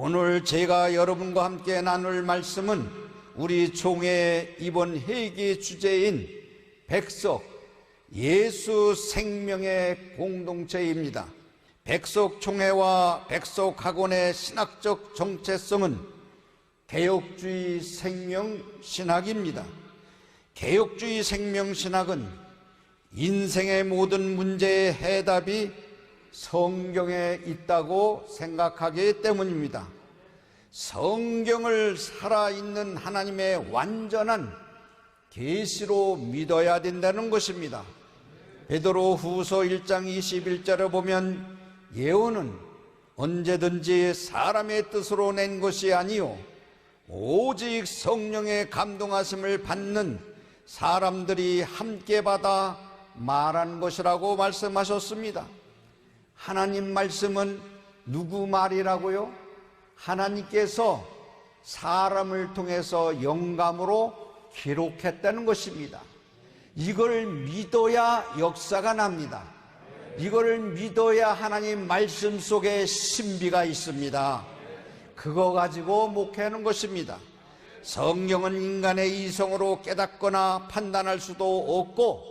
오늘 제가 여러분과 함께 나눌 말씀은 우리 총회 이번 회기 주제인 백석, 예수 생명의 공동체입니다. 백석총회와 백석학원의 신학적 정체성은 개혁주의 생명신학입니다. 개혁주의 생명신학은 인생의 모든 문제의 해답이 성경에 있다고 생각하기 때문입니다. 성경을 살아있는 하나님의 완전한 계시로 믿어야 된다는 것입니다. 베드로 후서 1장 21절에 보면 예언은 언제든지 사람의 뜻으로 낸 것이 아니요 오직 성령의 감동하심을 받는 사람들이 함께 받아 말한 것이라고 말씀하셨습니다. 하나님 말씀은 누구 말이라고요? 하나님께서 사람을 통해서 영감으로 기록했다는 것입니다. 이걸 믿어야 역사가 납니다. 이걸 믿어야 하나님 말씀 속에 신비가 있습니다. 그거 가지고 목회하는 것입니다. 성경은 인간의 이성으로 깨닫거나 판단할 수도 없고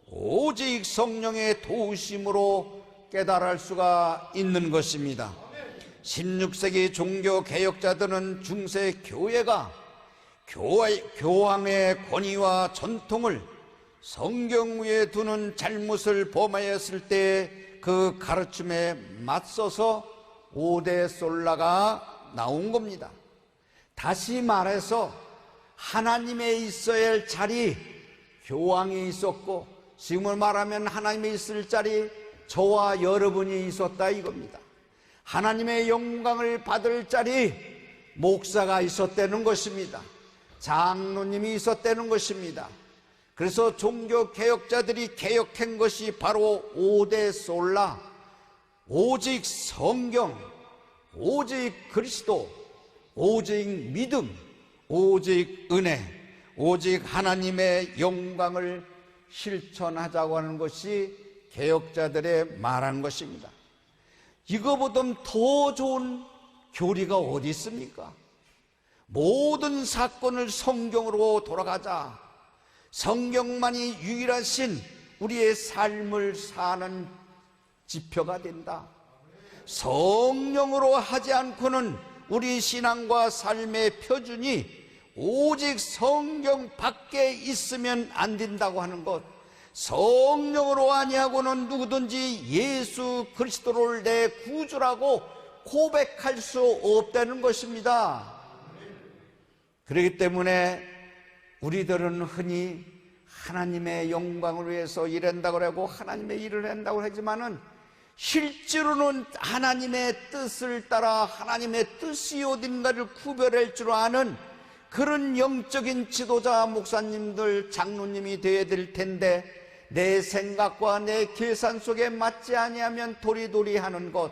오직 성령의 도우심으로 깨달을 수가 있는 것입니다. 16세기 종교 개혁자들은 중세 교회가 교황의 권위와 전통을 성경 위에 두는 잘못을 범하였을 때 그 가르침에 맞서서 오대 솔라가 나온 겁니다. 다시 말해서 하나님에 있어야 할 자리 교황이 있었고, 지금을 말하면 하나님에 있을 자리 저와 여러분이 있었다 이겁니다. 하나님의 영광을 받을 자리 목사가 있었다는 것입니다. 장로님이 있었다는 것입니다. 그래서 종교 개혁자들이 개혁한 것이 바로 오대 솔라, 오직 성경, 오직 그리스도, 오직 믿음, 오직 은혜, 오직 하나님의 영광을 실천하자고 하는 것이 개혁자들의 말한 것입니다. 이거보다 더 좋은 교리가 어디 있습니까? 모든 사건을 성경으로 돌아가자. 성경만이 유일하신 우리의 삶을 사는 지표가 된다. 성령으로 하지 않고는 우리 신앙과 삶의 표준이 오직 성경 밖에 있으면 안 된다고 하는 것, 성령으로 아니하고는 누구든지 예수 그리스도를 내 구주라고 고백할 수 없다는 것입니다. 그렇기 때문에 우리들은 흔히 하나님의 영광을 위해서 일한다고 하고 하나님의 일을 한다고 하지만은 실제로는 하나님의 뜻을 따라 하나님의 뜻이 어딘가를 구별할 줄 아는 그런 영적인 지도자, 목사님들, 장로님이 되어야 될 텐데, 내 생각과 내 계산 속에 맞지 아니하면 도리도리 하는 것,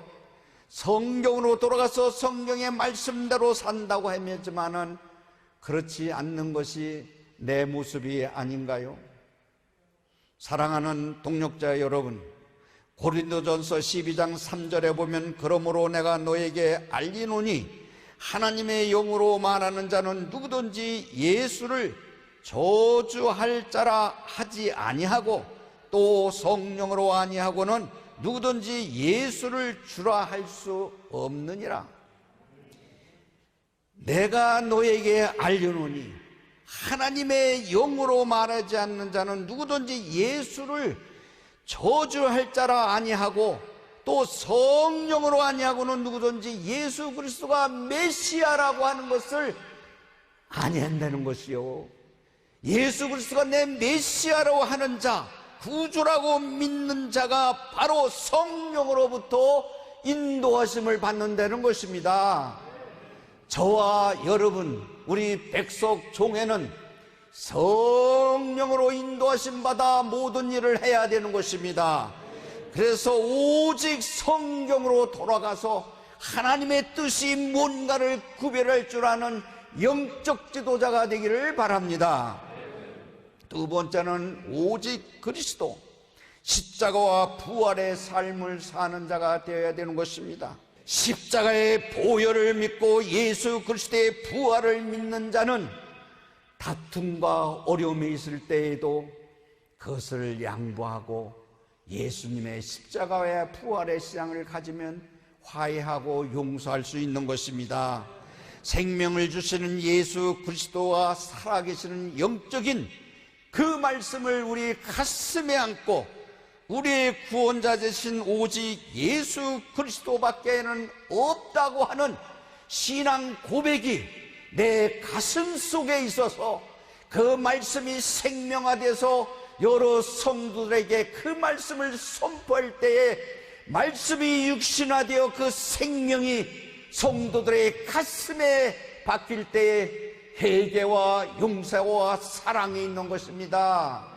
성경으로 돌아가서 성경의 말씀대로 산다고 하지만은 그렇지 않는 것이 내 모습이 아닌가요? 사랑하는 동역자 여러분, 고린도전서 12장 3절에 보면 그러므로 내가 너에게 알리노니 하나님의 영으로 말하는 자는 누구든지 예수를 저주할 자라 하지 아니하고 또 성령으로 아니하고는 누구든지 예수를 주라 할 수 없느니라. 내가 너에게 알려노니 하나님의 영으로 말하지 않는 자는 누구든지 예수를 저주할 자라 아니하고 또 성령으로 아니하고는 누구든지 예수 그리스도가 메시아라고 하는 것을 아니한다는 것이요, 예수 그리스도가 내 메시아라고 하는 자, 구주라고 믿는 자가 바로 성령으로부터 인도하심을 받는다는 것입니다. 저와 여러분, 우리 백석총회는 성령으로 인도하심 받아 모든 일을 해야 되는 것입니다. 그래서 오직 성경으로 돌아가서 하나님의 뜻이 뭔가를 구별할 줄 아는 영적 지도자가 되기를 바랍니다. 두 번째는 오직 그리스도, 십자가와 부활의 삶을 사는 자가 되어야 되는 것입니다. 십자가의 보혈을 믿고 예수 그리스도의 부활을 믿는 자는 다툼과 어려움이 있을 때에도 그것을 양보하고 예수님의 십자가와 부활의 신앙을 가지면 화해하고 용서할 수 있는 것입니다. 생명을 주시는 예수 그리스도와 살아계시는 영적인 그 말씀을 우리 가슴에 안고 우리의 구원자 되신 오직 예수 그리스도밖에는 없다고 하는 신앙 고백이 내 가슴 속에 있어서 그 말씀이 생명화돼서 여러 성도들에게 그 말씀을 선포할 때에 말씀이 육신화되어 그 생명이 성도들의 가슴에 박힐 때에 회개와 용서와 사랑이 있는 것입니다.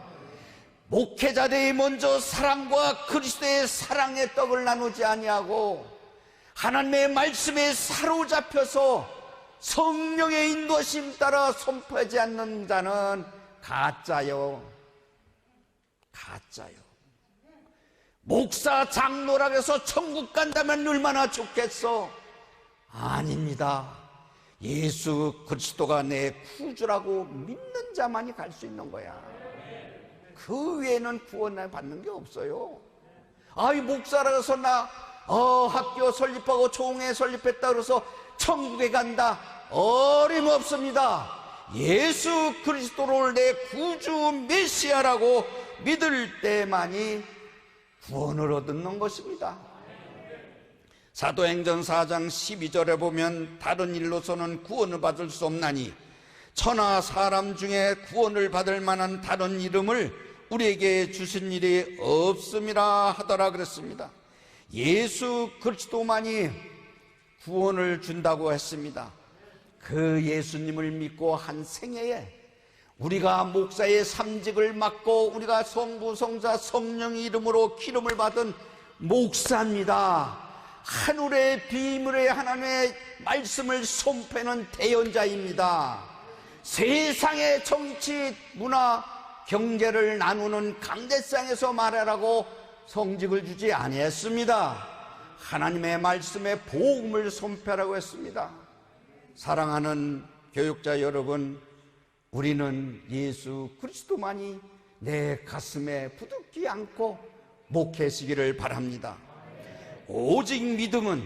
목회자들이 먼저 사랑과 그리스도의 사랑의 떡을 나누지 아니하고 하나님의 말씀에 사로잡혀서 성령의 인도심 따라 선포하지 않는 자는 가짜요. 목사 장로라고 해서 천국 간다면 얼마나 좋겠어? 아닙니다. 예수 그리스도가 내 구주라고 믿는 자만이 갈 수 있는 거야. 그 외에는 구원을 받는 게 없어요. 이 목사라고 해서 나 학교 설립하고 총회 설립했다 그래서 천국에 간다. 어림없습니다. 예수 그리스도를 내 구주 메시아라고 믿을 때만이 구원을 얻는 것입니다. 사도행전 4장 12절에 보면 다른 일로서는 구원을 받을 수 없나니 천하 사람 중에 구원을 받을 만한 다른 이름을 우리에게 주신 일이 없음이라 하더라 그랬습니다. 예수 그리스도만이 구원을 준다고 했습니다. 그 예수님을 믿고 한 생애에 우리가 목사의 삼직을 맡고 우리가 성부 성자 성령 이름으로 기름을 받은 목사입니다. 하늘의 비밀의 하나님의 말씀을 선포하는 대언자입니다. 세상의 정치, 문화, 경제를 나누는 강대상에서 말하라고 성직을 주지 아니했습니다. 하나님의 말씀에 복음을 선포하라고 했습니다. 사랑하는 교육자 여러분, 우리는 예수 그리스도만이 내 가슴에 부둥지 않고 목회하시기를 바랍니다. 오직 믿음은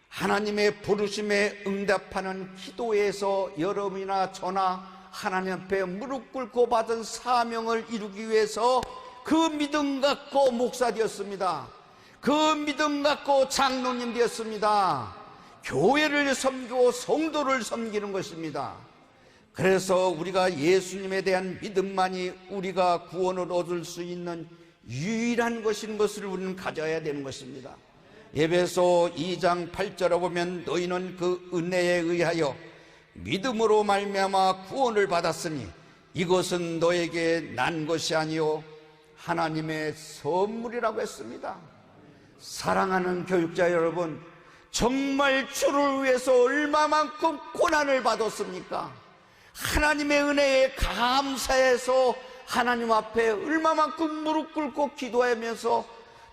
하나님의 부르심에 응답하는 기도에서 여러분이나 저나 하나님 앞에 무릎 꿇고 받은 사명을 이루기 위해서 그 믿음 갖고 목사 되었습니다. 그 믿음 갖고 장로님 되었습니다. 교회를 섬기고 성도를 섬기는 것입니다. 그래서 우리가 예수님에 대한 믿음만이 우리가 구원을 얻을 수 있는 유일한 것인 것을 우리는 가져야 되는 것입니다. 에베소 2장 8절에 보면 너희는 그 은혜에 의하여 믿음으로 말미암아 구원을 받았으니 이것은 너에게 난 것이 아니요 하나님의 선물이라고 했습니다. 사랑하는 교육자 여러분, 정말 주를 위해서 얼마만큼 고난을 받았습니까? 하나님의 은혜에 감사해서 하나님 앞에 얼마만큼 무릎 꿇고 기도하면서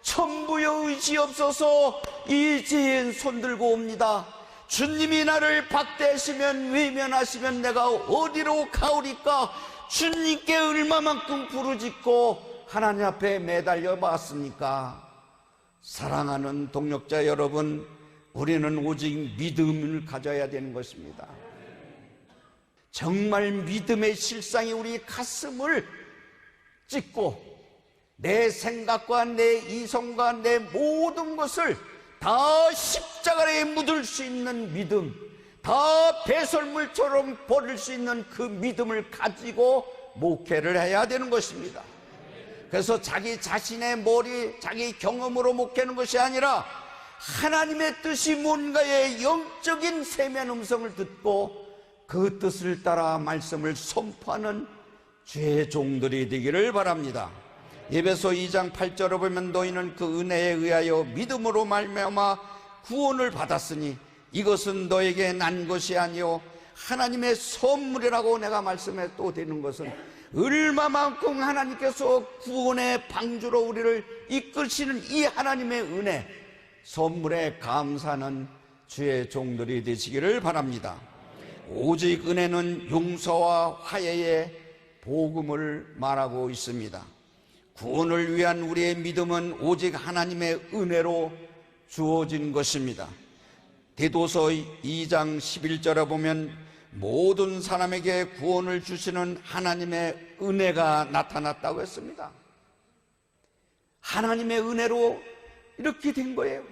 천부여 의지 없어서 이제인 손들고 옵니다. 주님이 나를 박대하시면 외면하시면 내가 어디로 가오리까? 주님께 얼마만큼 부르짖고 하나님 앞에 매달려 봤습니까? 사랑하는 동역자 여러분, 우리는 오직 믿음을 가져야 되는 것입니다. 정말 믿음의 실상이 우리 가슴을 찢고 내 생각과 내 이성과 내 모든 것을 다 십자가에 묻을 수 있는 믿음, 다 배설물처럼 버릴 수 있는 그 믿음을 가지고 목회를 해야 되는 것입니다. 그래서 자기 자신의 머리, 자기 경험으로 목회하는 것이 아니라 하나님의 뜻이 뭔가의 영적인 세면 음성을 듣고 그 뜻을 따라 말씀을 선포하는 주의 종들이 되기를 바랍니다. 에베소 2장 8절을 보면 너희는 그 은혜에 의하여 믿음으로 말미암아 구원을 받았으니 이것은 너에게 난 것이 아니요 하나님의 선물이라고 내가 말씀해 또 되는 것은 얼마만큼 하나님께서 구원의 방주로 우리를 이끄시는 이 하나님의 은혜, 선물에 감사하는 주의 종들이 되시기를 바랍니다. 오직 은혜는 용서와 화해의 복음을 말하고 있습니다. 구원을 위한 우리의 믿음은 오직 하나님의 은혜로 주어진 것입니다. 디도서 2장 11절에 보면 모든 사람에게 구원을 주시는 하나님의 은혜가 나타났다고 했습니다. 하나님의 은혜로 이렇게 된 거예요.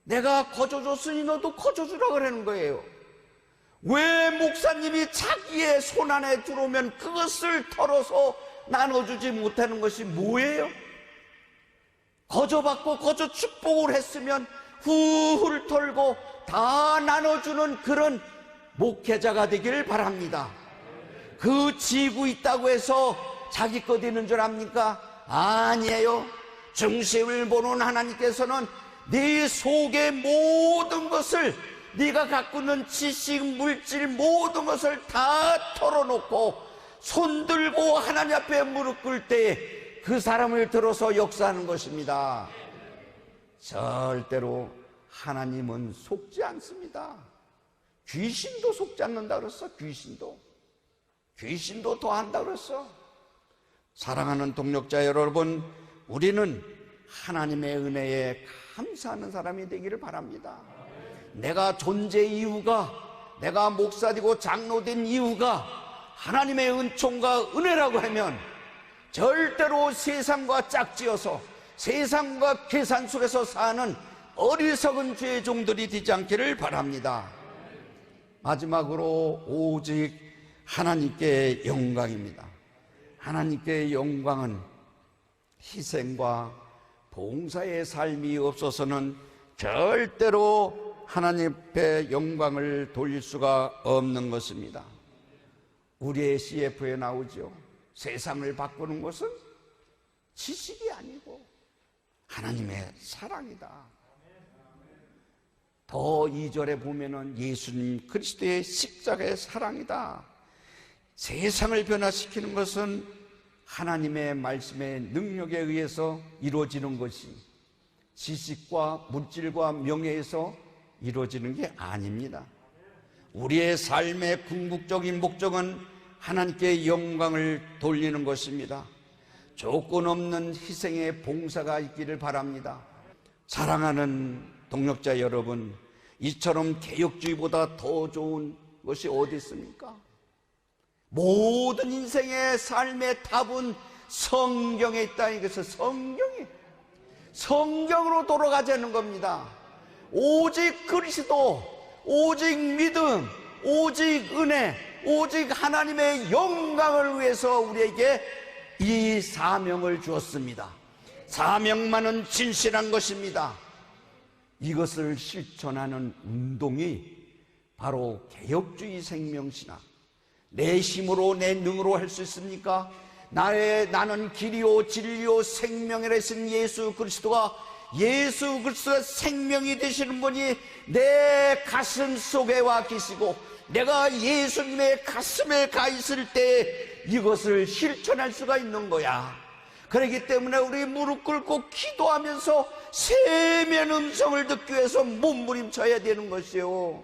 내가 거저줬으니 너도 거저주라 그러는 거예요. 왜 목사님이 자기의 손 안에 들어오면 그것을 털어서 나눠주지 못하는 것이 뭐예요? 거저받고 거저 축복을 했으면 후훌 털고 다 나눠주는 그런 목회자가 되기를 바랍니다. 그 지구 있다고 해서 자기 것 있는 줄 압니까? 아니에요. 중심을 보는 하나님께서는 네 속의 모든 것을, 네가 갖고 있는 지식, 물질 모든 것을 다 털어놓고 손들고 하나님 앞에 무릎 꿇을 때에 그 사람을 들어서 역사하는 것입니다. 절대로 하나님은 속지 않습니다. 귀신도 속지 않는다 그랬어. 귀신도 더 한다 그랬어. 사랑하는 동역자 여러분, 우리는 하나님의 은혜에 감사하는 사람이 되기를 바랍니다. 내가 존재 이유가, 내가 목사되고 장로된 이유가 하나님의 은총과 은혜라고 하면 절대로 세상과 짝지어서 세상과 계산 속에서 사는 어리석은 죄의 종들이 되지 않기를 바랍니다. 마지막으로 오직 하나님께 영광입니다. 하나님께 영광은 희생과 봉사의 삶이 없어서는 절대로 하나님 앞에 영광을 돌릴 수가 없는 것입니다. 우리의 CF에 나오죠. 세상을 바꾸는 것은 지식이 아니고 하나님의 사랑이다. 더 2절에 보면은 예수님 그리스도의 십자가의 사랑이다. 세상을 변화시키는 것은 하나님의 말씀의 능력에 의해서 이루어지는 것이 지식과 물질과 명예에서 이루어지는 게 아닙니다. 우리의 삶의 궁극적인 목적은 하나님께 영광을 돌리는 것입니다. 조건 없는 희생의 봉사가 있기를 바랍니다. 사랑하는 동역자 여러분, 이처럼 개혁주의보다 더 좋은 것이 어디 있습니까? 모든 인생의 삶의 답은 성경에 있다. 이것은 성경으로 돌아가자는 겁니다. 오직 그리스도, 오직 믿음, 오직 은혜, 오직 하나님의 영광을 위해서 우리에게 이 사명을 주었습니다. 사명만은 진실한 것입니다. 이것을 실천하는 운동이 바로 개혁주의 생명신학. 내 힘으로 내 능으로 할 수 있습니까? 나는 길이요 진리요 생명이라 하신 예수 그리스도가 생명이 되시는 분이 내 가슴 속에 와 계시고 내가 예수님의 가슴에 가 있을 때 이것을 실천할 수가 있는 거야. 그렇기 때문에 우리 무릎 꿇고 기도하면서 세면 음성을 듣기 위해서 몸부림쳐야 되는 것이요.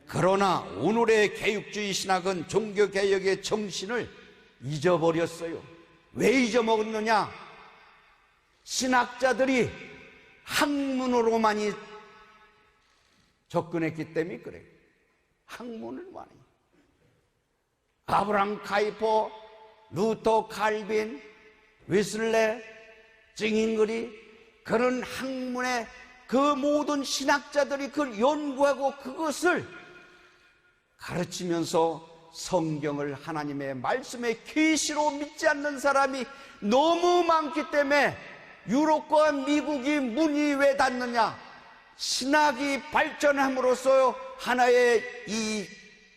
그러나 오늘의 개혁주의 신학은 종교개혁의 정신을 잊어버렸어요. 왜 잊어먹었느냐? 신학자들이 학문으로만이 접근했기 때문에 그래요. 학문을 많이. 아브라함 카이퍼, 루터 칼빈, 웨슬레, 증인글이 그런 학문의 그 모든 신학자들이 그걸 연구하고 그것을 가르치면서 성경을 하나님의 말씀의 계시로 믿지 않는 사람이 너무 많기 때문에 유럽과 미국이 문이 왜 닫느냐? 신학이 발전함으로써 하나의 이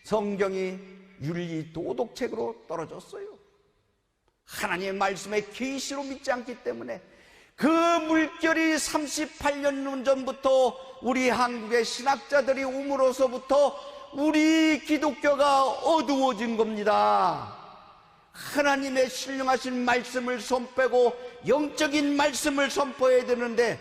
성경이 윤리 도덕책으로 떨어졌어요. 하나님의 말씀의 계시로 믿지 않기 때문에 그 물결이 38년 전부터 우리 한국의 신학자들이 오므로서부터 우리 기독교가 어두워진 겁니다. 하나님의 신령하신 말씀을 손빼고 영적인 말씀을 선포해야 되는데,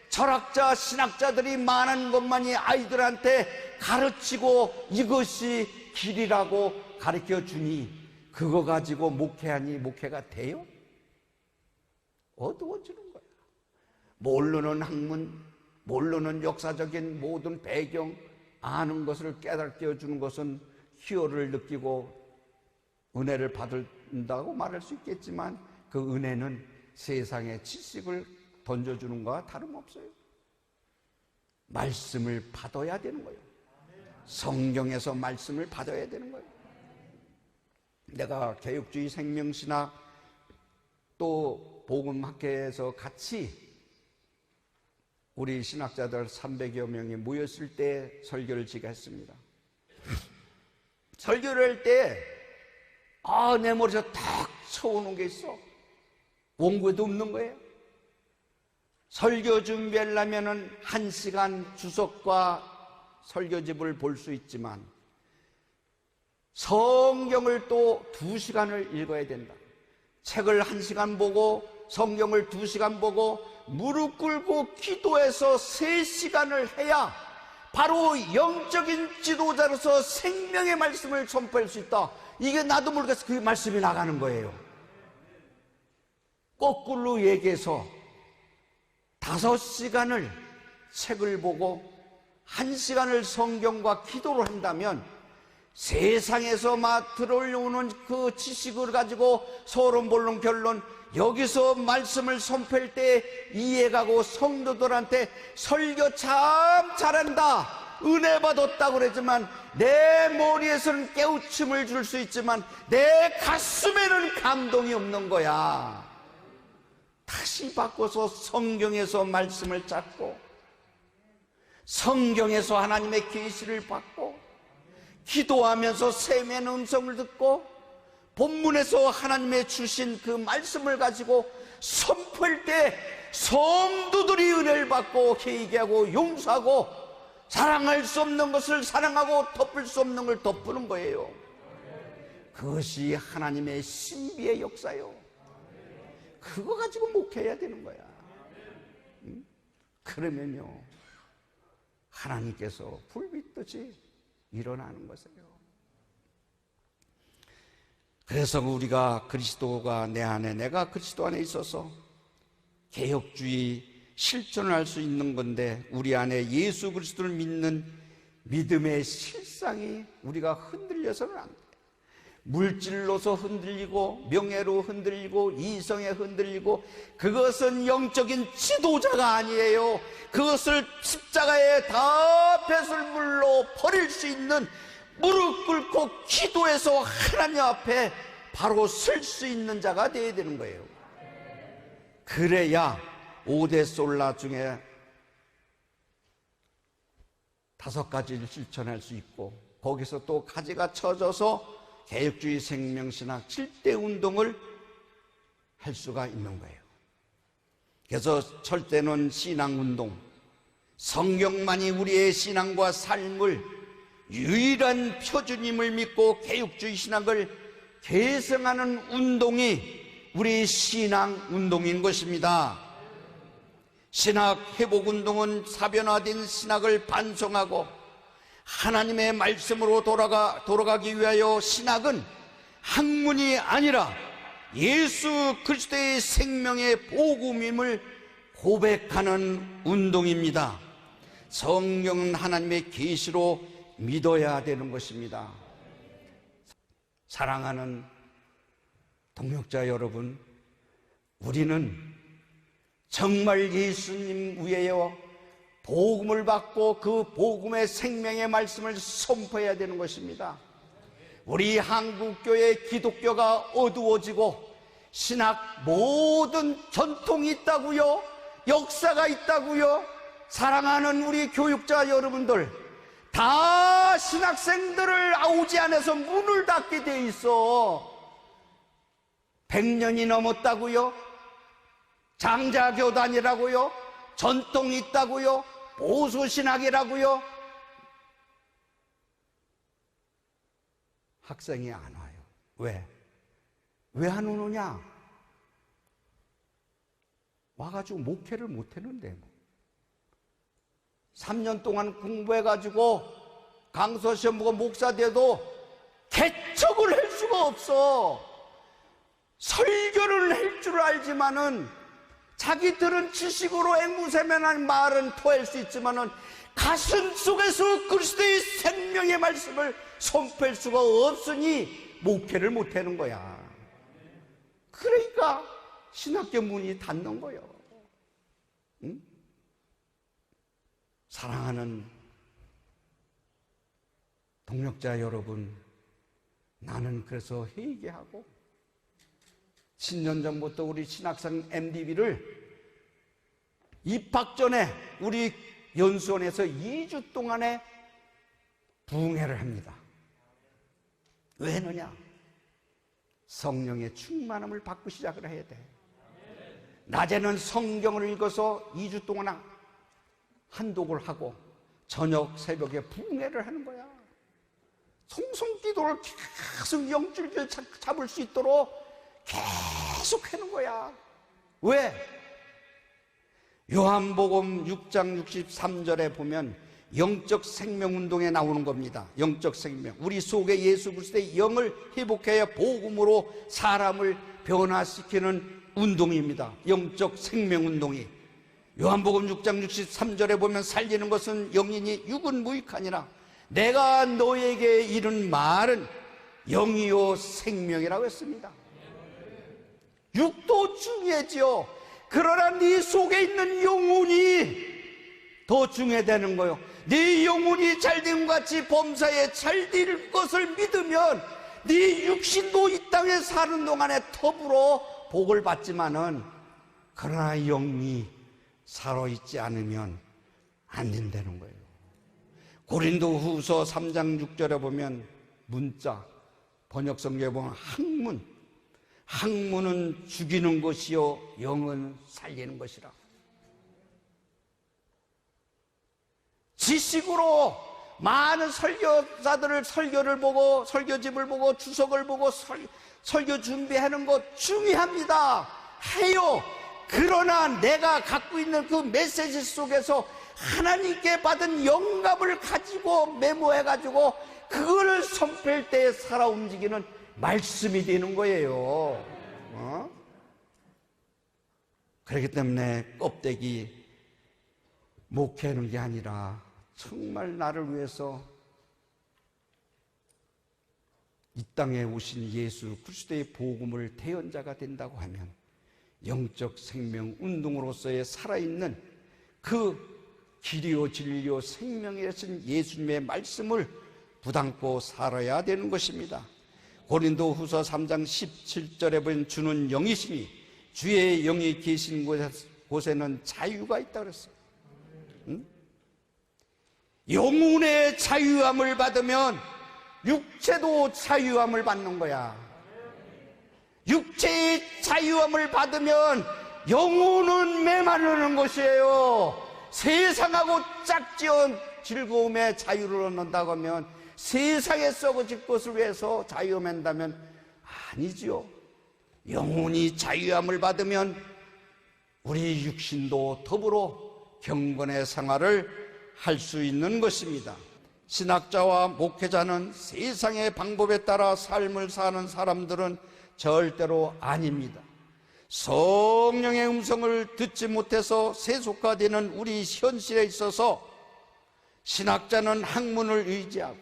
철학자, 신학자들이 많은 것만이 아이들한테 가르치고 이것이 길이라고 가르쳐 주니 그거 가지고 목회하니 목회가 돼요? 어두워지는 거야. 모르는 학문, 모르는 역사적인 모든 배경 아는 것을 깨닫게 해주는 것은 희열을 느끼고 은혜를 받는다고 말할 수 있겠지만, 그 은혜는 세상의 지식을 던져주는 것과 다름없어요. 말씀을 받아야 되는 거예요. 성경에서 말씀을 받아야 되는 거예요. 내가 개혁주의 생명신학 또 복음학회에서 같이 우리 신학자들 300여 명이 모였을 때 설교를 제가 했습니다. 설교를 할 때 내 머리에서 탁 쳐오는 게 있어. 원고에도 없는 거예요. 설교 준비하려면 1시간 주석과 설교집을 볼 수 있지만 성경을 또 2시간을 읽어야 된다. 책을 1시간 보고 성경을 2시간 보고 무릎 꿇고 기도해서 3시간을 해야 바로 영적인 지도자로서 생명의 말씀을 선포할 수 있다. 이게 나도 모르게 그 말씀이 나가는 거예요. 거꾸로 얘기해서 5시간을 책을 보고 1시간을 성경과 기도를 한다면 세상에서 막 들어오는 그 지식을 가지고 서론본론 결론, 여기서 말씀을 선포할 때 이해가고 성도들한테 설교 참 잘한다, 은혜 받았다고 그러지만 내 머리에서는 깨우침을 줄 수 있지만 내 가슴에는 감동이 없는 거야. 다시 바꿔서 성경에서 말씀을 찾고 성경에서 하나님의 계시를 받고 기도하면서 샘의 음성을 듣고 본문에서 하나님의 주신 그 말씀을 가지고 선포할 때 성도들이 은혜를 받고 회개하고 용서하고 사랑할 수 없는 것을 사랑하고 덮을 수 없는 걸 덮는 거예요. 그것이 하나님의 신비의 역사요. 그거 가지고 목회해야 되는 거야. 그러면요, 하나님께서 불빛듯이 일어나는 것이에요. 그래서 우리가 그리스도가 내 안에, 내가 그리스도 안에 있어서 개혁주의 실천을 할 수 있는 건데, 우리 안에 예수 그리스도를 믿는 믿음의 실상이 우리가 흔들려서는 안 돼. 물질로서 흔들리고 명예로 흔들리고 이성에 흔들리고, 그것은 영적인 지도자가 아니에요. 그것을 십자가에 다 배설물로 버릴 수 있는, 무릎 꿇고 기도해서 하나님 앞에 바로 설 수 있는 자가 되어야 되는 거예요. 그래야 5대 솔라 중에 5가지를 실천할 수 있고, 거기서 또 가지가 쳐져서 개혁주의 생명신학 7대 운동을 할 수가 있는 거예요. 그래서 철대는 신앙운동, 성경만이 우리의 신앙과 삶을 유일한 표준임을 믿고 개혁주의 신학을 계승하는 운동이 우리 신앙운동인 것입니다. 신학회복운동은 사변화된 신학을 반성하고 하나님의 말씀으로 돌아가기 위하여, 신학은 학문이 아니라 예수 그리스도의 생명의 복음임을 고백하는 운동입니다. 성경은 하나님의 계시로 믿어야 되는 것입니다. 사랑하는 동역자 여러분, 우리는 정말 예수님 위에요 복음을 받고 그 복음의 생명의 말씀을 선포해야 되는 것입니다. 우리 한국교회 기독교가 어두워지고 신학 모든 전통이 있다고요, 역사가 있다고요. 사랑하는 우리 교육자 여러분들, 다 신학생들을 아우지 안에서 문을 닫게 돼 있어. 100년이 넘었다고요, 장자교단이라고요, 전통이 있다고요, 보수신학이라고요. 학생이 안 와요. 왜? 왜 안 오느냐? 와가지고 목회를 못했는데 3년 동안 공부해가지고 강서시험 보고 목사 돼도 개척을 할 수가 없어. 설교를 할 줄 알지만은 자기들은 지식으로 앵무새만한 말은 토할 수 있지만은 가슴 속에서 그리스도의 생명의 말씀을 선포할 수가 없으니 목회를 못하는 거야. 그러니까 신학교 문이 닫는 거예요. 응? 사랑하는 동역자 여러분, 나는 그래서 회개하고 10년 전부터 우리 신학생 MDB를 입학 전에 우리 연수원에서 2주 동안에 부흥회를 합니다. 왜 하느냐? 성령의 충만함을 받고 시작을 해야 돼. 낮에는 성경을 읽어서 2주 동안 한독을 하고 저녁 새벽에 부흥회를 하는 거야. 성성기도를 계속 영줄기를 잡을 수 있도록 계속 하는 거야. 왜? 요한복음 6장 63절에 보면 영적 생명운동에 나오는 겁니다. 영적 생명, 우리 속에 예수 그리스도의 영을 회복해야 복음으로 사람을 변화시키는 운동입니다. 영적 생명운동이 요한복음 6장 63절에 보면 살리는 것은 영이니 육은 무익하니라. 내가 너에게 이른 말은 영이요 생명이라고 했습니다. 육도 중요하지요. 그러나 네 속에 있는 영혼이 더 중요하다는 거예요. 네 영혼이 잘된 것 같이 범사에 잘될 것을 믿으면 네 육신도 이 땅에 사는 동안에 더불어 복을 받지만은 그러나 영이 살아있지 않으면 안 된다는 거예요. 고린도후서 3장 6절에 보면 문자 번역성경에 보면 학문은 죽이는 것이요 영은 살리는 것이라. 지식으로 많은 설교자들을 설교를 보고 설교집을 보고 주석을 보고 설교 준비하는 것 중요합니다. 해요. 그러나 내가 갖고 있는 그 메시지 속에서 하나님께 받은 영감을 가지고 메모해가지고 그거를 선포할 때 살아 움직이는 말씀이 되는 거예요. 그렇기 때문에 껍데기 목회하는 게 아니라 정말 나를 위해서 이 땅에 오신 예수 그리스도의 복음을 대언자가 된다고 하면 영적 생명 운동으로서의 살아있는 그 길이요 진리요 생명이신 예수님의 말씀을 부담고 살아야 되는 것입니다. 고린도후서 3장 17절에 보면 주는 영이시니 주의 영이 계신 곳에는 자유가 있다고 그랬어요. 응? 영혼의 자유함을 받으면 육체도 자유함을 받는 거야. 육체의 자유함을 받으면 영혼은 메마르는 것이에요. 세상하고 짝지은 즐거움의 자유를 얻는다고 하면 세상에 썩어질 것을 위해서 자유한다면 아니지요. 영혼이 자유함을 받으면 우리 육신도 더불어 경건의 생활을 할 수 있는 것입니다. 신학자와 목회자는 세상의 방법에 따라 삶을 사는 사람들은 절대로 아닙니다. 성령의 음성을 듣지 못해서 세속화되는 우리 현실에 있어서 신학자는 학문을 의지하고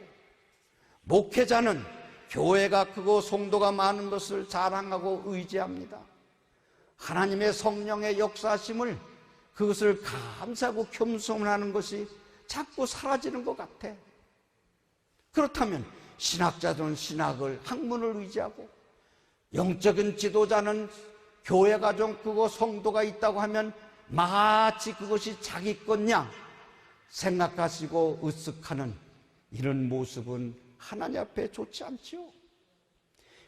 목회자는 교회가 크고 성도가 많은 것을 자랑하고 의지합니다. 하나님의 성령의 역사심을 그것을 감사하고 겸손하는 것이 자꾸 사라지는 것 같아. 그렇다면 신학자들은 신학을 학문을 의지하고 영적인 지도자는 교회가 좀 크고 성도가 있다고 하면 마치 그것이 자기 것냐 생각하시고 으쓱하는 이런 모습은 하나님 앞에 좋지 않지요.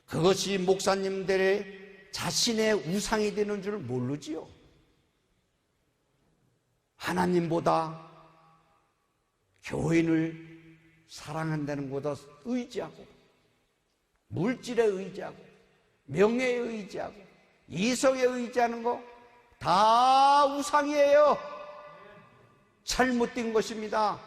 그것이 목사님들의 자신의 우상이 되는 줄 모르지요. 하나님보다 교인을 사랑한다는 것보다 의지하고 물질에 의지하고 명예에 의지하고 이성에 의지하는 거 다 우상이에요. 잘못된 것입니다.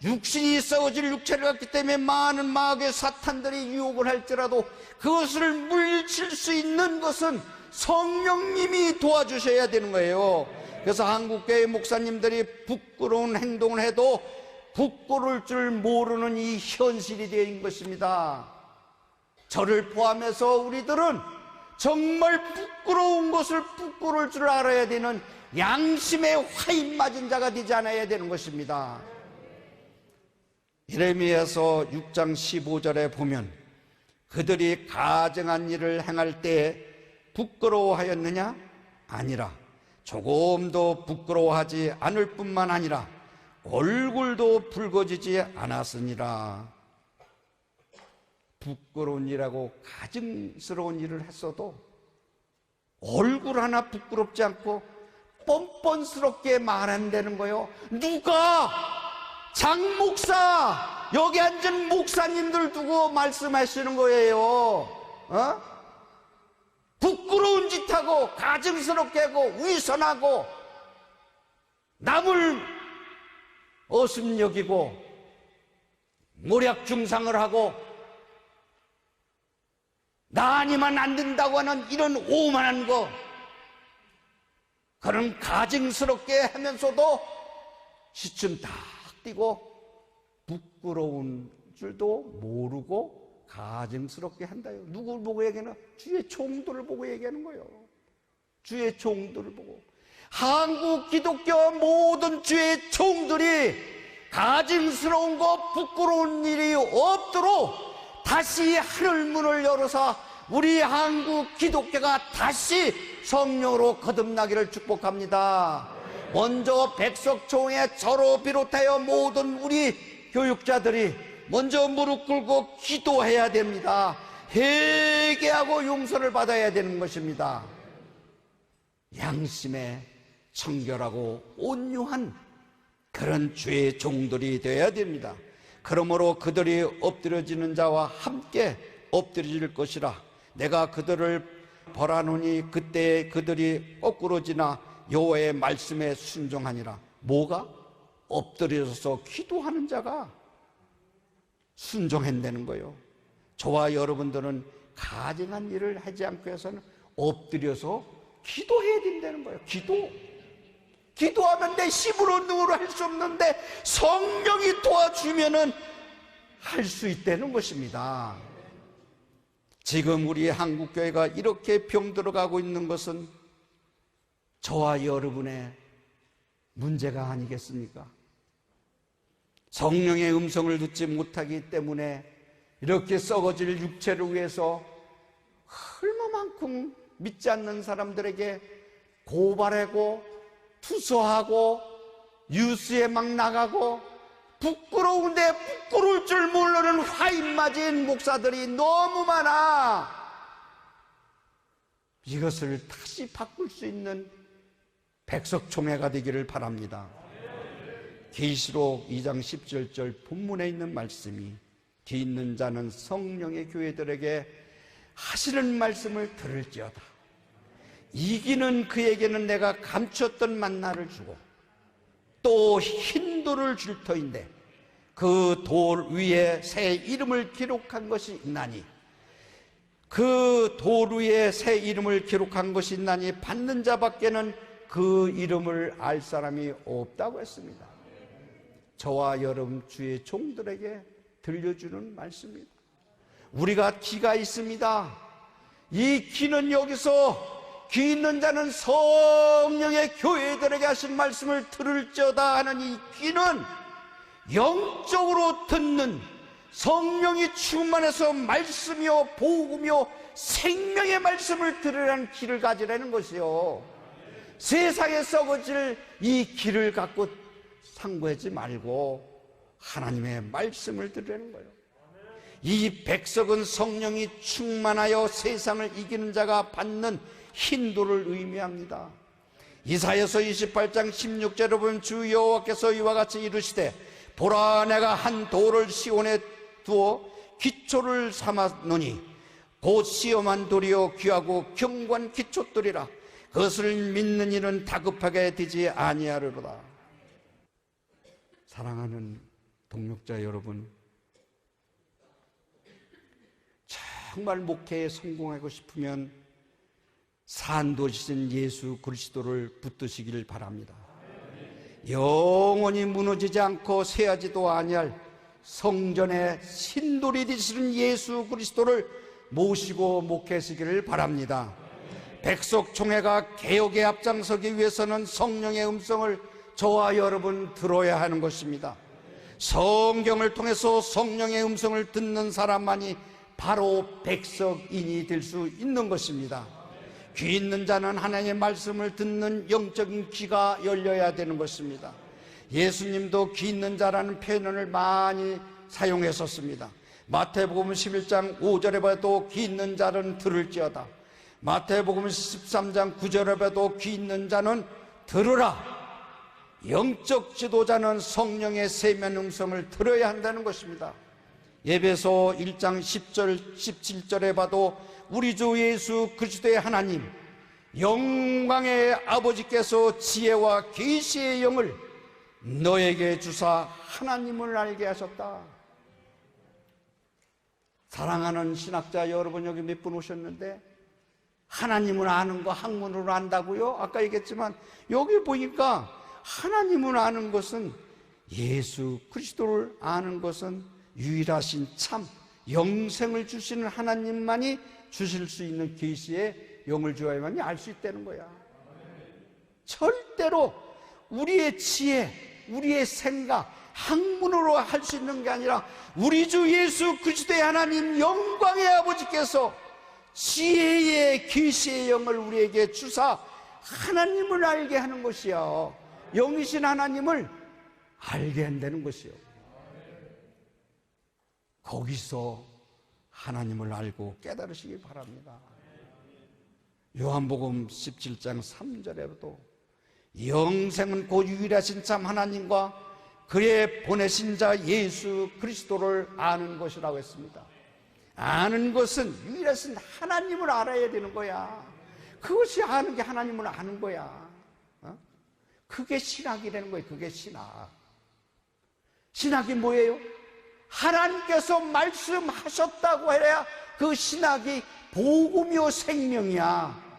육신이 썩어질 육체를 갖기 때문에 많은 마귀의 사탄들이 유혹을 할지라도 그것을 물리칠 수 있는 것은 성령님이 도와주셔야 되는 거예요. 그래서 한국교회 목사님들이 부끄러운 행동을 해도 부끄러울 줄 모르는 이 현실이 된 것입니다. 저를 포함해서 우리들은 정말 부끄러운 것을 부끄러울 줄 알아야 되는 양심의 화인 맞은 자가 되지 않아야 되는 것입니다. 예레미야서 6장 15절에 보면 그들이 가증한 일을 행할 때 부끄러워하였느냐? 아니라 조금도 부끄러워하지 않을 뿐만 아니라 얼굴도 붉어지지 않았으니라. 부끄러운 일하고 가증스러운 일을 했어도 얼굴 하나 부끄럽지 않고 뻔뻔스럽게 말한다는 거예요. 누가? 장목사, 여기 앉은 목사님들 두고 말씀하시는 거예요. 부끄러운 짓하고 가증스럽게 하고 위선하고 남을 어슴여기고 모략중상을 하고 나 아니면 안 된다고 하는 이런 오만한 거, 그런 가증스럽게 하면서도 시춤 딱 띄고 부끄러운 줄도 모르고 가증스럽게 한다요. 누굴 보고 얘기하나? 주의 종들을 보고 얘기하는 거예요. 주의 종들을 보고. 한국 기독교 모든 주의 종들이 가증스러운 거 부끄러운 일이 없도록 다시 하늘문을 열어서 우리 한국 기독교가 다시 성령으로 거듭나기를 축복합니다. 먼저 백석총회 저로 비롯하여 모든 우리 교육자들이 먼저 무릎 꿇고 기도해야 됩니다. 회개하고 용서를 받아야 되는 것입니다. 양심에 청결하고 온유한 그런 주의 종들이 되어야 됩니다. 그러므로 그들이 엎드려지는 자와 함께 엎드려질 것이라. 내가 그들을 벌하노니 그때 그들이 거꾸로지나 여호와의 말씀에 순종하니라. 뭐가? 엎드려서 기도하는 자가 순종한다는 거예요. 저와 여러분들은 가증한 일을 하지 않고 해서는 엎드려서 기도해야 된다는 거예요. 기도하면 내 힘으로 능으로 할 수 없는데 성령이 도와주면은 할 수 있다는 것입니다. 지금 우리 한국교회가 이렇게 병들어가고 있는 것은 저와 여러분의 문제가 아니겠습니까? 성령의 음성을 듣지 못하기 때문에 이렇게 썩어질 육체를 위해서 얼마만큼 믿지 않는 사람들에게 고발하고 투서하고 뉴스에 막 나가고 부끄러운데 부끄러울 줄 모르는 화인 맞은 목사들이 너무 많아. 이것을 다시 바꿀 수 있는 백석총회가 되기를 바랍니다. 계시록 2장 17절 본문에 있는 말씀이 뒤 있는 자는 성령의 교회들에게 하시는 말씀을 들을지어다. 이기는 그에게는 내가 감추었던 만나를 주고 또 흰 돌을 줄 터인데 그 돌 위에 새 이름을 기록한 것이 있나니 그 돌 위에 새 이름을 기록한 것이 있나니 받는 자밖에는 그 이름을 알 사람이 없다고 했습니다. 저와 여러분 주의 종들에게 들려주는 말씀입니다. 우리가 기가 있습니다. 이 기는 여기서 귀 있는 자는 성령의 교회들에게 하신 말씀을 들을지어다 하는 이 귀는 영적으로 듣는 성령이 충만해서 말씀이요 복음이요 생명의 말씀을 들으라는 귀를 가지라는 것이요. 세상에 썩어질 이 귀를 갖고 상고하지 말고 하나님의 말씀을 들으라는 거예요. 이 백석은 성령이 충만하여 세상을 이기는 자가 받는 흰돌을 의미합니다. 이사야서 28장 16절에 보면 주 여호와께서 이와 같이 이르시되 보라 내가 한 돌을 시온에 두어 기초를 삼았노니 곧 시험한 돌이요 귀하고 견고한 기초돌이라. 그것을 믿는 이는 다급하게 되지 아니하리로다. 사랑하는 동역자 여러분, 정말 목회에 성공하고 싶으면 산도시신 예수 그리스도를 붙드시기를 바랍니다. 영원히 무너지지 않고 쇠하지도 아니할 성전의 신돌이 되시는 예수 그리스도를 모시고 목회하시기를 바랍니다. 백석총회가 개혁에 앞장서기 위해서는 성령의 음성을 저와 여러분 들어야 하는 것입니다. 성경을 통해서 성령의 음성을 듣는 사람만이 바로 백석인이 될 수 있는 것입니다. 귀 있는 자는 하나님의 말씀을 듣는 영적인 귀가 열려야 되는 것입니다. 예수님도 귀 있는 자라는 표현을 많이 사용했었습니다. 마태복음 11장 5절에 봐도 귀 있는 자는 들을지어다. 마태복음 13장 9절에 봐도 귀 있는 자는 들으라. 영적 지도자는 성령의 세면 음성을 들어야 한다는 것입니다. 에베소 1장 10절 17절에 봐도 우리 주 예수 그리스도의 하나님 영광의 아버지께서 지혜와 계시의 영을 너에게 주사 하나님을 알게 하셨다. 사랑하는 신학자 여러분, 여기 몇 분 오셨는데 하나님을 아는 거 학문으로 안다고요? 아까 얘기했지만 여기 보니까 하나님을 아는 것은, 예수 그리스도를 아는 것은 유일하신 참 영생을 주시는 하나님만이 주실 수 있는 계시의 영을 주어야만이 알 수 있다는 거야. 절대로 우리의 지혜, 우리의 생각, 학문으로 할 수 있는 게 아니라 우리 주 예수 그리스도의 하나님 영광의 아버지께서 지혜의 계시의 영을 우리에게 주사 하나님을 알게 하는 것이요, 영이신 하나님을 알게 한다는 것이요. 거기서 하나님을 알고 깨달으시기 바랍니다. 요한복음 17장 3절에도 영생은 곧 유일하신 참 하나님과 그의 보내신 자 예수 그리스도를 아는 것이라고 했습니다. 아는 것은 유일하신 하나님을 알아야 되는 거야. 그것이 아는 게 하나님을 아는 거야. 그게 신학이라는 거예요. 그게 신학. 신학이 뭐예요? 하나님께서 말씀하셨다고 해야 그 신학이 복음이요 생명이야.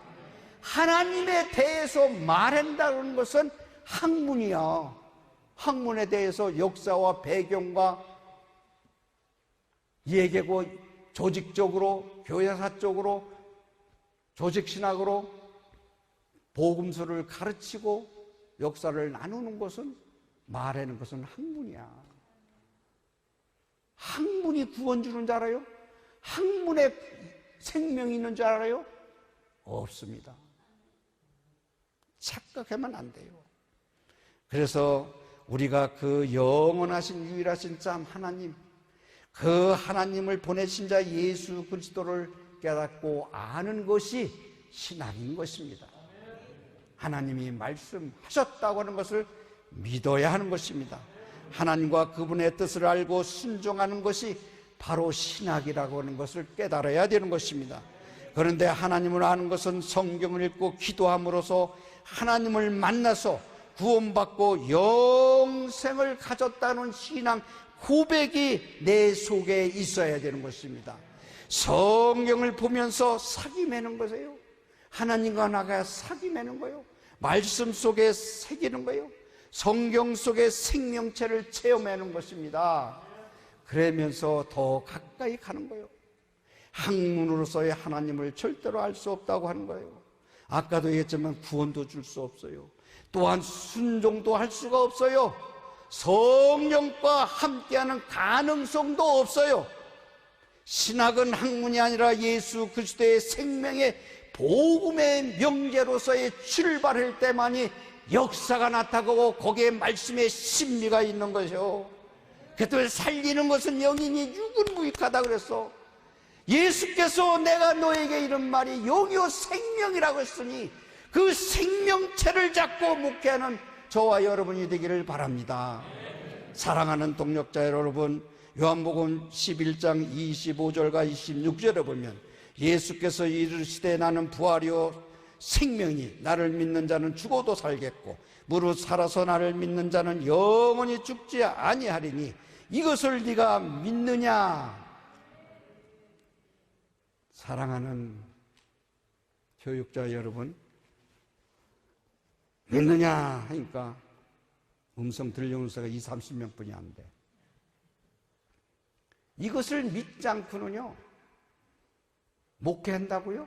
하나님에 대해서 말한다는 것은 학문이야. 학문에 대해서 역사와 배경과 얘기고, 조직적으로, 교회사적으로, 조직신학으로 복음서를 가르치고 역사를 나누는 것은, 말하는 것은 학문이야. 학문이 구원 주는 줄 알아요? 학문에 생명이 있는 줄 알아요? 없습니다. 착각하면 안 돼요. 그래서 우리가 그 영원하신 유일하신 참 하나님, 그 하나님을 보내신 자 예수 그리스도를 깨닫고 아는 것이 신앙인 것입니다. 하나님이 말씀하셨다고 하는 것을 믿어야 하는 것입니다. 하나님과 그분의 뜻을 알고 순종하는 것이 바로 신학이라고 하는 것을 깨달아야 되는 것입니다. 그런데 하나님을 아는 것은 성경을 읽고 기도함으로써 하나님을 만나서 구원받고 영생을 가졌다는 신앙 고백이 내 속에 있어야 되는 것입니다. 성경을 보면서 사기 매는 거세요. 하나님과 나가 사기 매는 거예요. 말씀 속에 새기는 거예요. 성경 속에 생명체를 체험하는 것입니다. 그러면서 더 가까이 가는 거예요. 학문으로서의 하나님을 절대로 알 수 없다고 하는 거예요. 아까도 얘기했지만 구원도 줄 수 없어요. 또한 순종도 할 수가 없어요. 성령과 함께하는 가능성도 없어요. 신학은 학문이 아니라 예수 그리스도의 생명의 복음의 명제로서의 출발할 때만이 역사가 나타나고 거기에 말씀의 신비가 있는 것이요. 그것을 살리는 것은 영이니 육은 무익하다 그랬어. 예수께서 내가 너에게 이런 말이 영이요 생명이라고 했으니 그 생명체를 잡고 목회하는 저와 여러분이 되기를 바랍니다. 사랑하는 동역자 여러분, 요한복음 11장 25절과 26절에 보면 예수께서 이르시되 나는 부활이요 생명이 나를 믿는 자는 죽어도 살겠고 무릇 살아서 나를 믿는 자는 영원히 죽지 아니하리니 이것을 네가 믿느냐? 사랑하는 교육자 여러분, 믿느냐 하니까 음성 들려오는 사가 20-30명뿐이 안 돼. 이것을 믿지 않고는요 목회한다고요?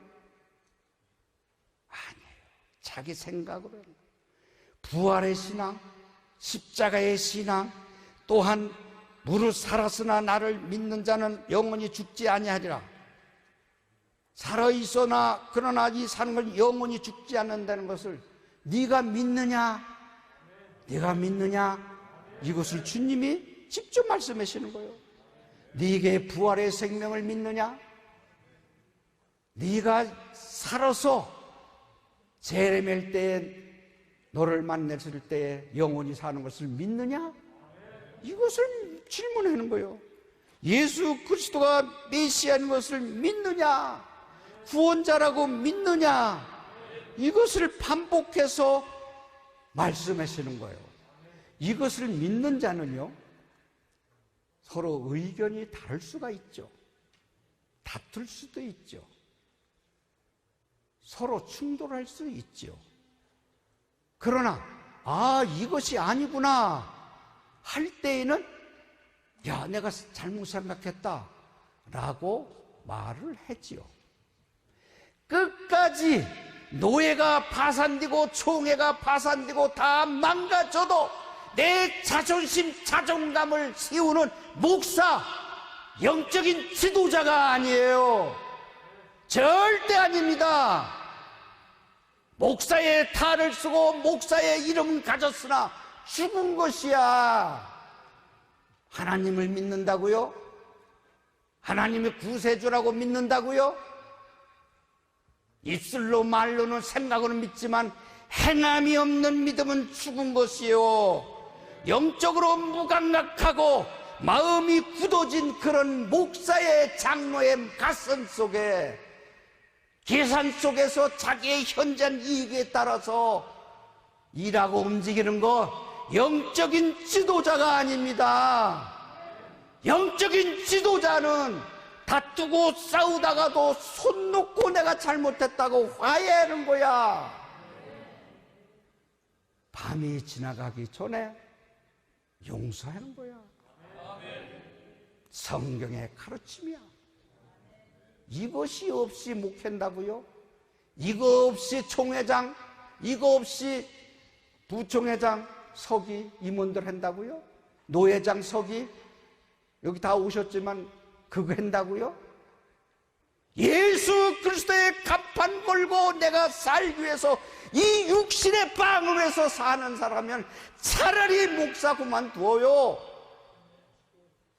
아니에요. 자기 생각으로 부활의 신앙, 십자가의 신앙, 또한 무릇 살았으나 나를 믿는 자는 영원히 죽지 아니하리라. 살아있으나 그러나 이 사는 건 영원히 죽지 않는다는 것을 네가 믿느냐? 네가 믿느냐? 이것을 주님이 직접 말씀하시는 거예요. 네게 부활의 생명을 믿느냐? 네가 살아서 재림할 때에 너를 만났을 때에 영원히 사는 것을 믿느냐? 이것을 질문하는 거예요. 예수 그리스도가 메시아인 것을 믿느냐? 구원자라고 믿느냐? 이것을 반복해서 말씀하시는 거예요. 이것을 믿는 자는요 서로 의견이 다를 수가 있죠. 다툴 수도 있죠. 서로 충돌할 수 있죠. 그러나 이것이 아니구나 할 때에는 야, 내가 잘못 생각했다 라고 말을 했지요. 끝까지 노예가 파산되고 총회가 파산되고 다 망가져도 내 자존심, 자존감을 세우는 목사, 영적인 지도자가 아니에요. 절대 아닙니다. 목사의 탈을 쓰고 목사의 이름은 가졌으나 죽은 것이야. 하나님을 믿는다고요? 하나님이 구세주라고 믿는다고요? 입술로 말로는 생각으로는 믿지만 행함이 없는 믿음은 죽은 것이요. 영적으로 무감각하고 마음이 굳어진 그런 목사의 장로의 가슴 속에 계산 속에서 자기의 현재한 이익에 따라서 일하고 움직이는 거 영적인 지도자가 아닙니다. 영적인 지도자는 다투고 싸우다가도 손 놓고 내가 잘못했다고 화해하는 거야. 밤이 지나가기 전에 용서하는 거야. 성경의 가르침이야. 이것이 없이 목회한다고요? 이거 없이 총회장, 이거 없이 부총회장 서기 임원들 한다고요? 노회장 서기 여기 다 오셨지만 그거 한다고요? 예수 그리스도의 간판 걸고 내가 살기 위해서 이 육신의 빵을 위해서 사는 사람이면 차라리 목사 그만두어요.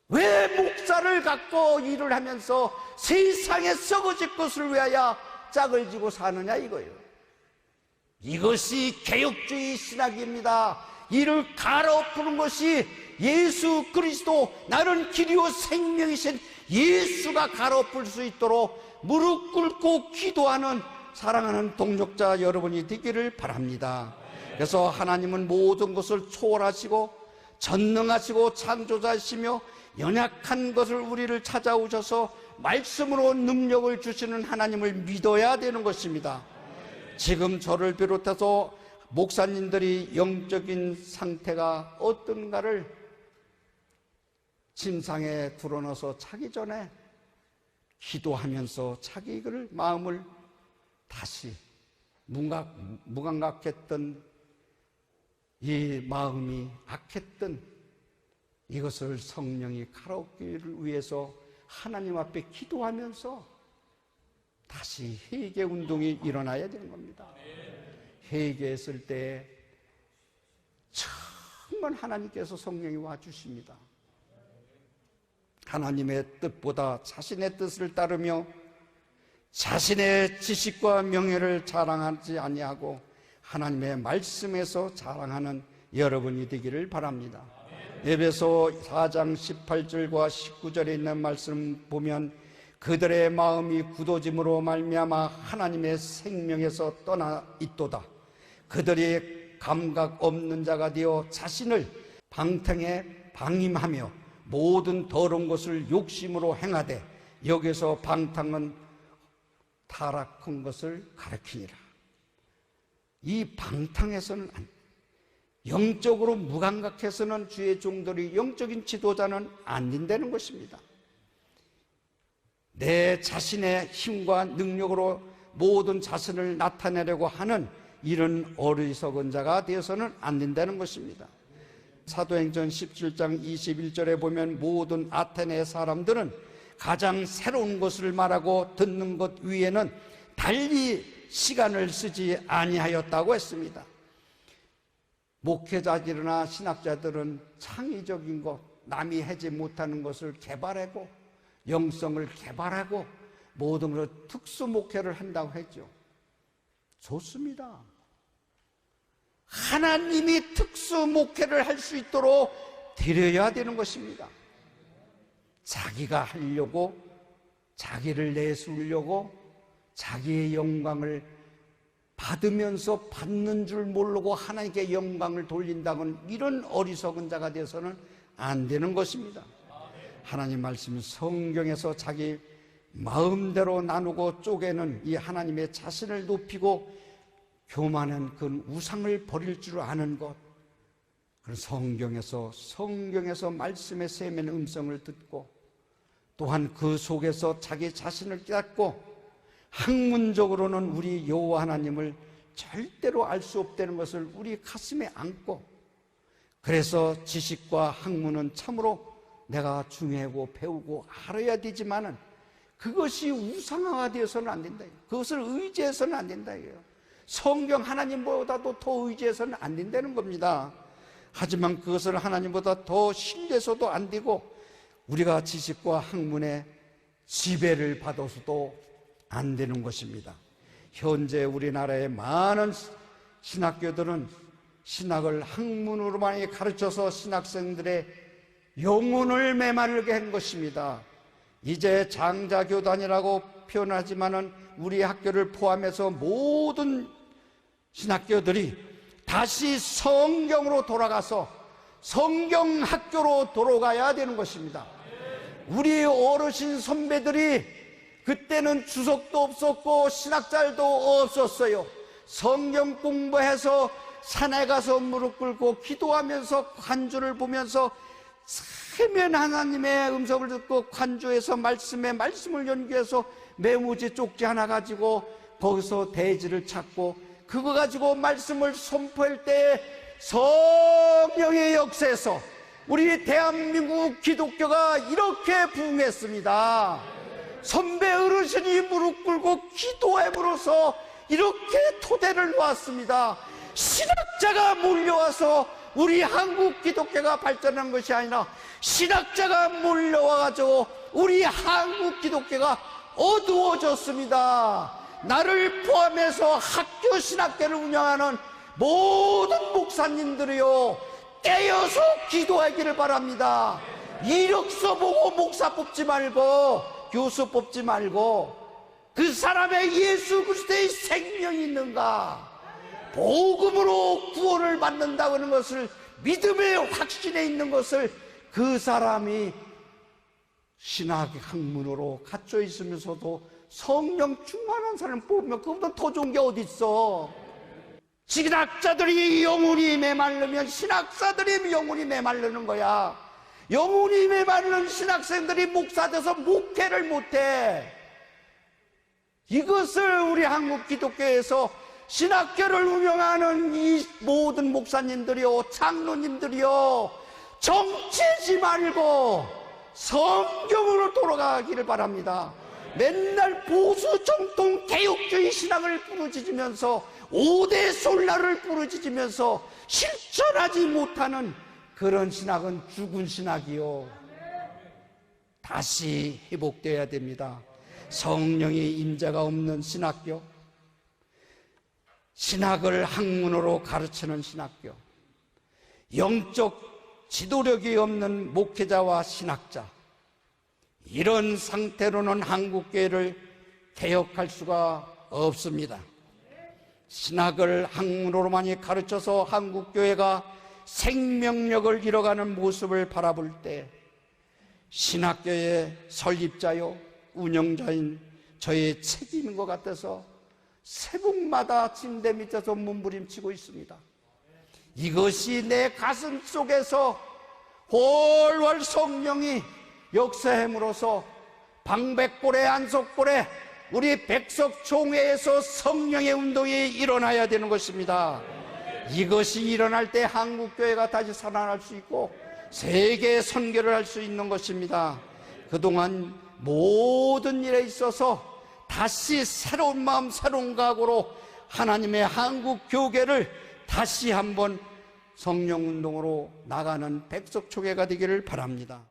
왜 목사를 갖고 일을 하면서 세상에 썩어질 것을 위하여 짝을 지고 사느냐 이거예요. 이것이 개혁주의 신학입니다. 이를 갈아엎는 것이 예수 그리스도 나는 길이요 생명이신 예수가 갈아엎을 수 있도록 무릎 꿇고 기도하는 사랑하는 동역자 여러분이 되기를 바랍니다. 그래서 하나님은 모든 것을 초월하시고 전능하시고 창조자이시며 연약한 것을 우리를 찾아오셔서 말씀으로 능력을 주시는 하나님을 믿어야 되는 것입니다. 지금 저를 비롯해서 목사님들이 영적인 상태가 어떤가를 침상에 드러넣어서 자기 전에 기도하면서 자기 마음을 다시 무감각했던 이 마음이 악했던 이것을 성령이 갈아엎기를 위해서 하나님 앞에 기도하면서 다시 회개 운동이 일어나야 되는 겁니다. 회개했을 때 정말 하나님께서 성령이 와주십니다. 하나님의 뜻보다 자신의 뜻을 따르며 자신의 지식과 명예를 자랑하지 아니하고 하나님의 말씀에서 자랑하는 여러분이 되기를 바랍니다. 에베소 4장 18절과 19절에 있는 말씀 보면 그들의 마음이 굳어짐으로 말미암아 하나님의 생명에서 떠나 있도다. 그들이 감각 없는 자가 되어 자신을 방탕에 방임하며 모든 더러운 것을 욕심으로 행하되, 여기서 방탕은 타락한 것을 가리키니라. 이 방탕에서는 영적으로 무감각해서는 주의 종들이, 영적인 지도자는 안 된다는 것입니다. 내 자신의 힘과 능력으로 모든 자신을 나타내려고 하는 이런 어리석은 자가 되어서는 안 된다는 것입니다. 사도행전 17장 21절에 보면 모든 아테네 사람들은 가장 새로운 것을 말하고 듣는 것 위에는 달리 시간을 쓰지 아니하였다고 했습니다. 목회자들이나 신학자들은 창의적인 것, 남이 하지 못하는 것을 개발하고 영성을 개발하고 모든 걸 특수 목회를 한다고 했죠. 좋습니다. 하나님이 특수 목회를 할 수 있도록 드려야 되는 것입니다. 자기가 하려고, 자기를 내세우려고, 자기의 영광을 받으면서 받는 줄 모르고 하나님께 영광을 돌린다면 이런 어리석은 자가 되어서는 안 되는 것입니다. 하나님 말씀, 성경에서 자기 마음대로 나누고 쪼개는 이 하나님의 자신을 높이고 교만한 그 우상을 버릴 줄 아는 것, 그런 성경에서 말씀의 세면 음성을 듣고, 또한 그 속에서 자기 자신을 깨닫고, 학문적으로는 우리 여호와 하나님을 절대로 알 수 없다는 것을 우리 가슴에 안고, 그래서 지식과 학문은 참으로 내가 중요하고 배우고 알아야 되지만은 그것이 우상화가 되어서는 안 된다. 그것을 의지해서는 안 된다. 성경 하나님보다도 더 의지해서는 안 된다는 겁니다. 하지만 그것을 하나님보다 더 신뢰해서도 안 되고, 우리가 지식과 학문에 지배를 받아서도 안 되는 것입니다. 현재 우리나라의 많은 신학교들은 신학을 학문으로만 가르쳐서 신학생들의 영혼을 메마르게 한 것입니다. 이제 장자교단이라고 표현하지만은 우리 학교를 포함해서 모든 신학교들이 다시 성경으로 돌아가서 성경학교로 돌아가야 되는 것입니다. 우리 어르신 선배들이 그때는 주석도 없었고 신학자들도 없었어요. 성경 공부해서 산에 가서 무릎 꿇고 기도하면서 관주를 보면서 세면 하나님의 음성을 듣고 관주에서 말씀을 연구해서 메모지 쪽지 하나 가지고 거기서 대지를 찾고 그거 가지고 말씀을 선포할 때 성령의 역사에서 우리 대한민국 기독교가 이렇게 부흥했습니다. 선배 어르신이 무릎 꿇고 기도함으로써 이렇게 토대를 놓았습니다. 신학자가 몰려와서 우리 한국 기독교가 발전한 것이 아니라 신학자가 몰려와가지고 우리 한국 기독교가 어두워졌습니다. 나를 포함해서 학교 신학교를 운영하는 모든 목사님들이요, 깨어서 기도하기를 바랍니다. 이력서 보고 목사 뽑지 말고 교수 뽑지 말고 그 사람의 예수 그리스도의 생명이 있는가, 복음으로 구원을 받는다고 하는 것을, 믿음의 확신에 있는 것을 그 사람이 신학 학문으로 갖춰 있으면서도 성령 충만한 사람을 뽑으면 그보다 더 좋은 게 어디 있어. 신학자들이 영혼이 메마르면 신학사들이 영혼이 메마르는 거야. 영혼이 메마른 신학생들이 목사 돼서 목회를 못해. 이것을 우리 한국 기독교에서 신학교를 운영하는 이 모든 목사님들이요, 장로님들이요, 정치하지 말고 성경으로 돌아가기를 바랍니다. 맨날 보수 정통 개혁주의 신앙을 부르짖으면서 5대 솔라를 부르짖으면서 실천하지 못하는 그런 신학은 죽은 신학이요, 다시 회복되어야 됩니다. 성령의 임재가 없는 신학교, 신학을 학문으로 가르치는 신학교, 영적 지도력이 없는 목회자와 신학자, 이런 상태로는 한국교회를 개혁할 수가 없습니다. 신학을 학문으로만 가르쳐서 한국교회가 생명력을 잃어가는 모습을 바라볼 때 신학교의 설립자요 운영자인 저의 책임인 것 같아서 새벽마다 침대 밑에서 몸부림치고 있습니다. 이것이 내 가슴 속에서 훨훨 성령이 역사함으로써 방백골에 안석골에 우리 백석총회에서 성령의 운동이 일어나야 되는 것입니다. 이것이 일어날 때 한국교회가 다시 살아날 수 있고 세계 선교를 할 수 있는 것입니다. 그동안 모든 일에 있어서 다시 새로운 마음 새로운 각오로 하나님의 한국교계를 다시 한번 성령운동으로 나가는 백석총회가 되기를 바랍니다.